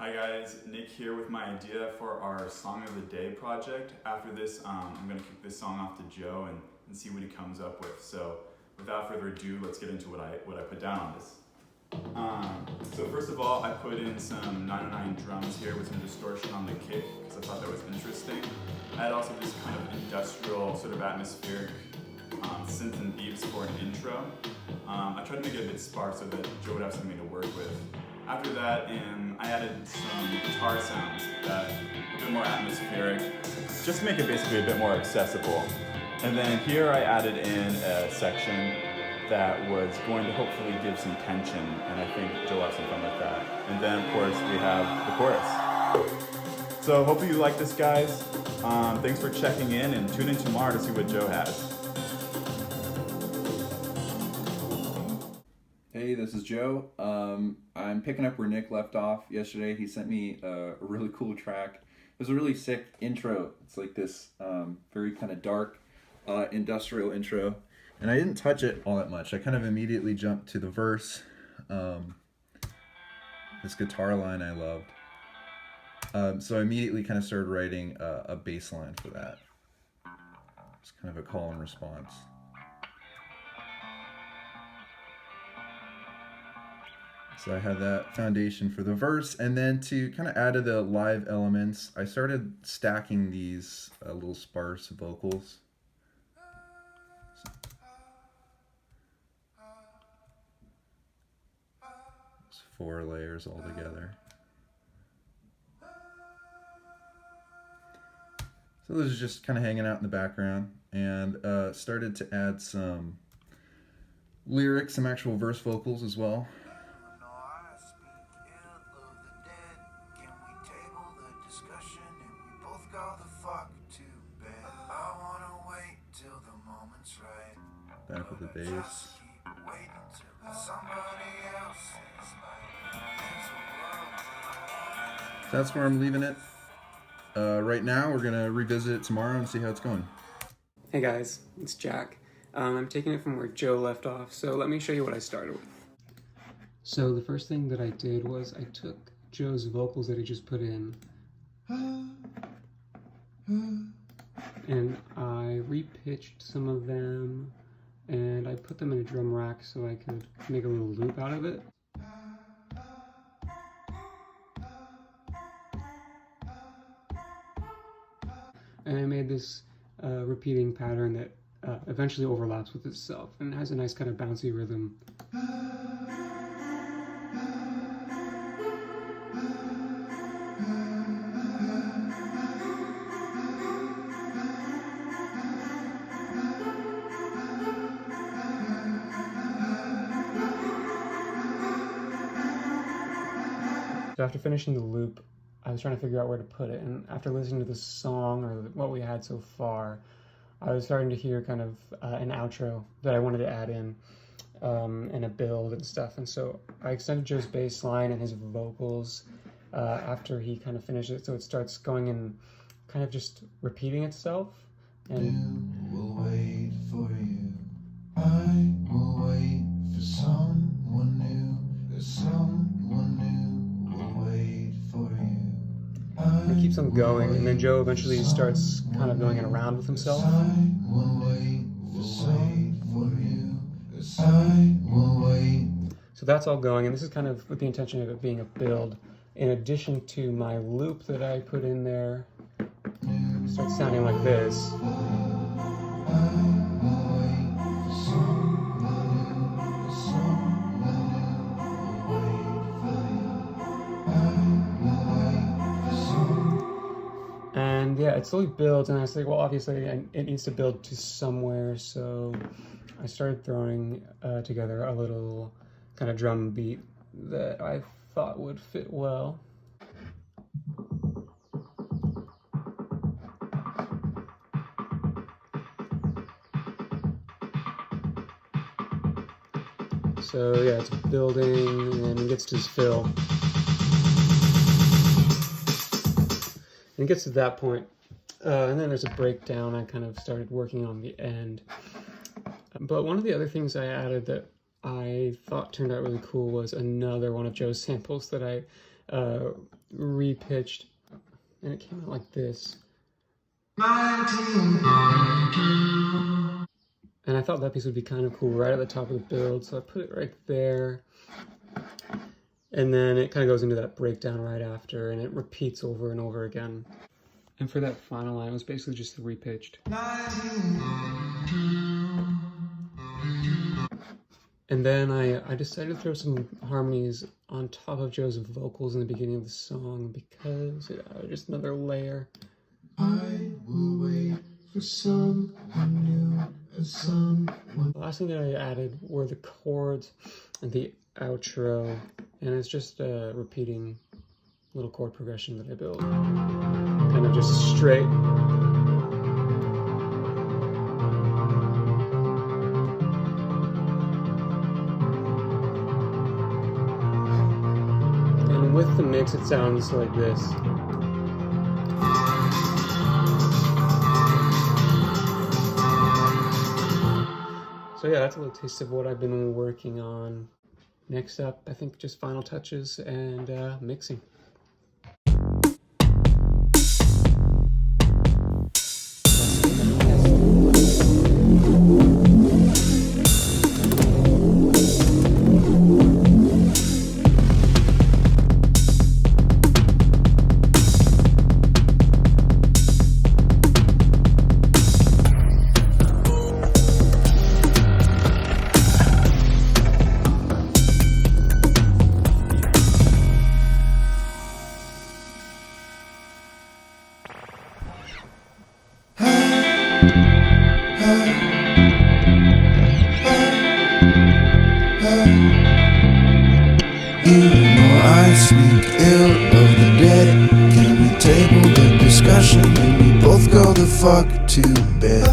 Hi guys, Nick here with my idea for our Song of the Day project. After this, I'm going to kick this song off to Joe and see what he comes up with. So without further ado, let's get into what I put down on this. So first of all, I put in some 909 drums here with some distortion on the kick because I thought that was interesting. I had also this kind of industrial, sort of atmospheric synth and beats for an intro. I tried to make it a bit sparse so that Joe would have something to work with. After that, I added some guitar sounds that a bit more atmospheric, just to make it basically a bit more accessible. And then here I added in a section that was going to hopefully give some tension, and I think Joe will have some fun with that. And then, of course, we have the chorus. So hopefully you like this, guys. Thanks for checking in, and tune in tomorrow to see what Joe has. Hey, this is Joe. I'm picking up where Nick left off yesterday. He sent me a really cool track. It was a really sick intro. It's like this very kind of dark industrial intro. And I didn't touch it all that much. I kind of immediately jumped to the verse. This guitar line I loved. So I immediately kind of started writing a bass line for that. It's kind of a call and response. So I had that foundation for the verse, and then to kind of add to the live elements, I started stacking these little sparse vocals. It's 4 layers all together. So this is just kind of hanging out in the background, and started to add some lyrics, some actual verse vocals as well. Back with the bass. So that's where I'm leaving it. Right now, we're gonna revisit it tomorrow and see how it's going. Hey guys, it's Jack. I'm taking it from where Joe left off, so let me show you what I started with. So the first thing that I did was I took Joe's vocals that he just put in, and I repitched some of them, and I put them in a drum rack so I could make a little loop out of it. And I made this repeating pattern that eventually overlaps with itself and has a nice kind of bouncy rhythm. So after finishing the loop, I was trying to figure out where to put it, and after listening to the song or what we had so far, I was starting to hear kind of an outro that I wanted to add in, and a build and stuff, and so I extended Joe's bass line and his vocals after he kind of finished it, so it starts going in kind of just repeating itself. And will wait for you. I will wait for someone new. Someone new will wait for you. It keeps on going, and then Joe eventually starts kind of going around with himself. So that's all going, and this is kind of with the intention of it being a build. In addition to my loop that I put in there, it starts sounding like this. And yeah, it slowly builds, and I was like, well, obviously it needs to build to somewhere, so I started throwing together a little kind of drum beat that I thought would fit well. So yeah, it's building, and it gets to its fill. And it gets to that point, and then there's a breakdown. I kind of started working on the end. But one of the other things I added that I thought turned out really cool was another one of Joe's samples that I repitched, and it came out like this. 1992. And I thought that piece would be kind of cool right at the top of the build, so I put it right there. And then it kind of goes into that breakdown right after, and it repeats over and over again. And for that final line, it was basically just repitched. 1992. And then I decided to throw some harmonies on top of Joe's vocals in the beginning of the song because it added just another layer. I will wait for someone new, someone. The last thing that I added were the chords and the outro, and it's just a repeating little chord progression that I built. Kind of just straight. And with the mix, it sounds like this. So yeah, that's a little taste of what I've been working on. Next up, I think just final touches and mixing. You know I speak ill of the dead. Can we table the discussion and we both go the fuck to bed?